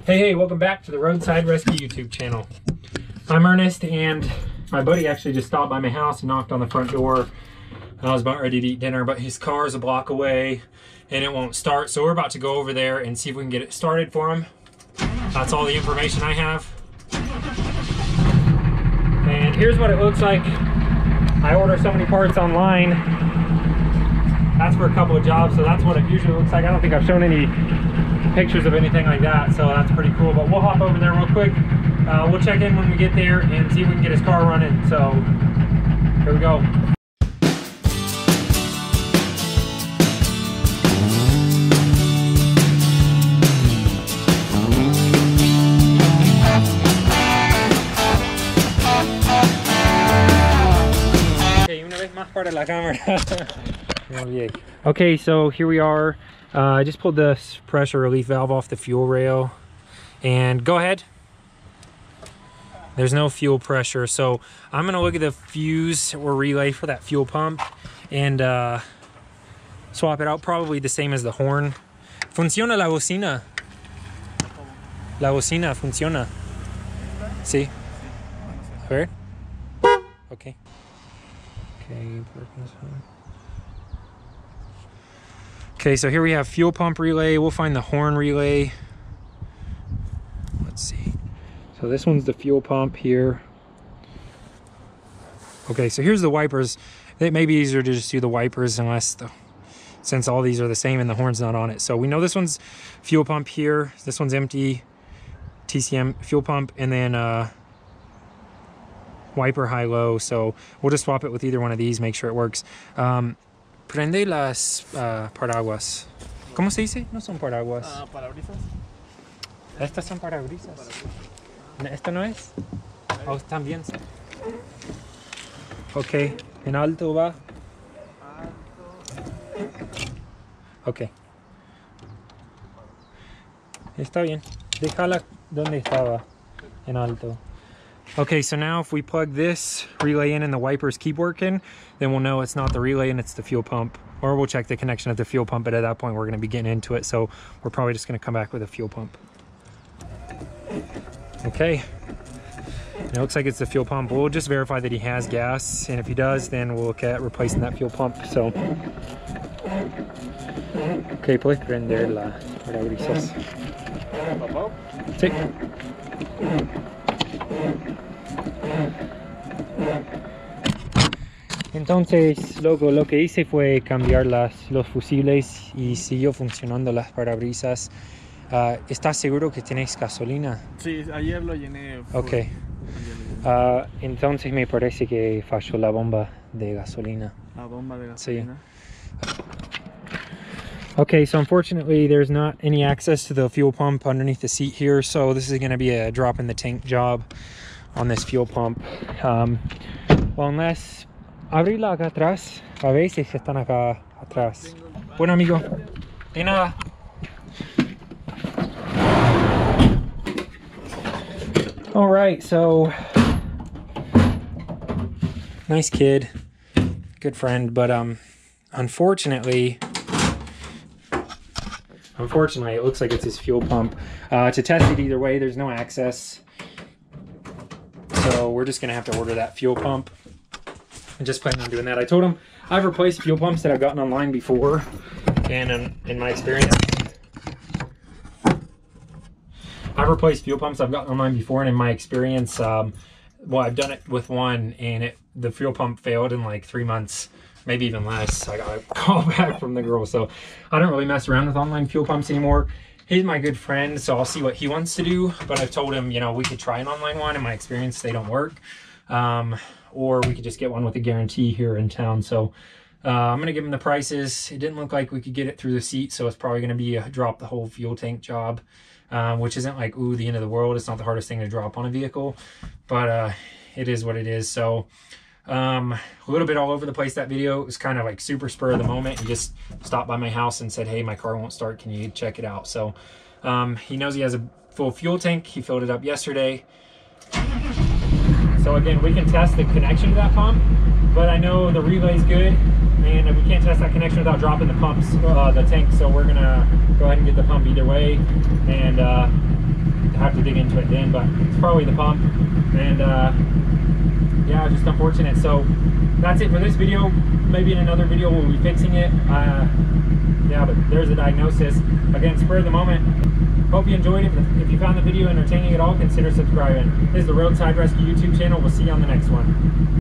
Hey, welcome back to the Roadside Rescue YouTube channel. I'm Ernest, and my buddy actually just stopped by my house and knocked on the front door. I was about ready to eat dinner, but his car is a block away and it won't start, so we're about to go over there and see if we can get it started for him. That's all the information I have. And here's what it looks like. I order so many parts online. That's for a couple of jobs, so that's what it usually looks like. I don't think I've shown any pictures of anything like that, so that's pretty cool. But we'll hop over there real quick. We'll check in when we get there and see if we can get his car running. So here we go. Okay, una vez más para la cámara. Okay, so here we are. I just pulled the pressure relief valve off the fuel rail, and go ahead. There's no fuel pressure, so I'm gonna look at the fuse or relay for that fuel pump and swap it out, probably the same as the horn. Funciona la bocina. La bocina funciona. Sí. A ver. Okay. Okay, so here we have fuel pump relay. We'll find the horn relay. Let's see. So this one's the fuel pump here. Okay, so here's the wipers. It may be easier to just do the wipers since all these are the same and the horn's not on it. So we know this one's fuel pump here. This one's empty. TCM fuel pump, and then wiper high-low. So we'll just swap it with either one of these, make sure it works. Prende las paraguas. ¿Cómo se dice? No son paraguas. Parabrisas. Estas son parabrisas. ¿Esta no es? ¿O también? Ok. ¿En alto va? Ok. Está bien. Déjala donde estaba. En alto. Okay, so now if we plug this relay in and the wipers keep working, then we'll know it's not the relay and it's the fuel pump. Or we'll check the connection at the fuel pump, but at that point we're going to be getting into it, so we're probably just going to come back with a fuel pump. Okay. It looks like it's the fuel pump. We'll just verify that he has gas, and if he does, then we'll look at replacing that fuel pump. So, okay, puedes prender la parabrisas. Sí. Entonces, loco, lo que hice fue cambiar los fusibles y siguió funcionando las parabrisas. ¿Estás seguro que tenés gasolina? Sí, ayer lo llené. Ok. Entonces me parece que falló la bomba de gasolina. La bomba de gasolina. Sí. Okay, so unfortunately there's not any access to the fuel pump underneath the seat here, so this is going to be a drop in the tank job on this fuel pump. Well, unless abrirla acá atrás, a ver si están acá atrás. Bueno, amigo, de nada. All right, so nice kid, good friend, but unfortunately it looks like it's his fuel pump. To test it either way, there's no access. So we're just gonna have to order that fuel pump. I'm just planning on doing that. I told him I've replaced fuel pumps that I've gotten online before, and in my experience, I've replaced fuel pumps I've gotten online before, and in my experience, well, I've done it with one, and the fuel pump failed in like 3 months, maybe even less. I got a call back from the girl, so I don't really mess around with online fuel pumps anymore. He's my good friend, so I'll see what he wants to do, but I've told him, you know, we could try an online one. In my experience, they don't work. Or we could just get one with a guarantee here in town. So I'm going to give him the prices. It didn't look like we could get it through the seat, so it's probably going to be a drop the whole fuel tank job, which isn't like, ooh, the end of the world. It's not the hardest thing to drop on a vehicle, but it is what it is. So a little bit all over the place, that video. It was kind of like super spur of the moment. He just stopped by my house and said, hey, my car won't start, can you check it out? So he knows he has a full fuel tank. He filled it up yesterday. So again, we can test the connection to that pump, but I know the relay's good, and we can't test that connection without dropping the tank. So we're gonna go ahead and get the pump either way, and dig into it then, but it's probably the pump. And yeah, just unfortunate. So that's it for this video. Maybe in another video we'll be fixing it. Yeah, but there's the diagnosis. Again, spur of the moment. Hope you enjoyed it. If you found the video entertaining at all, consider subscribing. This is the Roadside Rescue YouTube channel. We'll see you on the next one.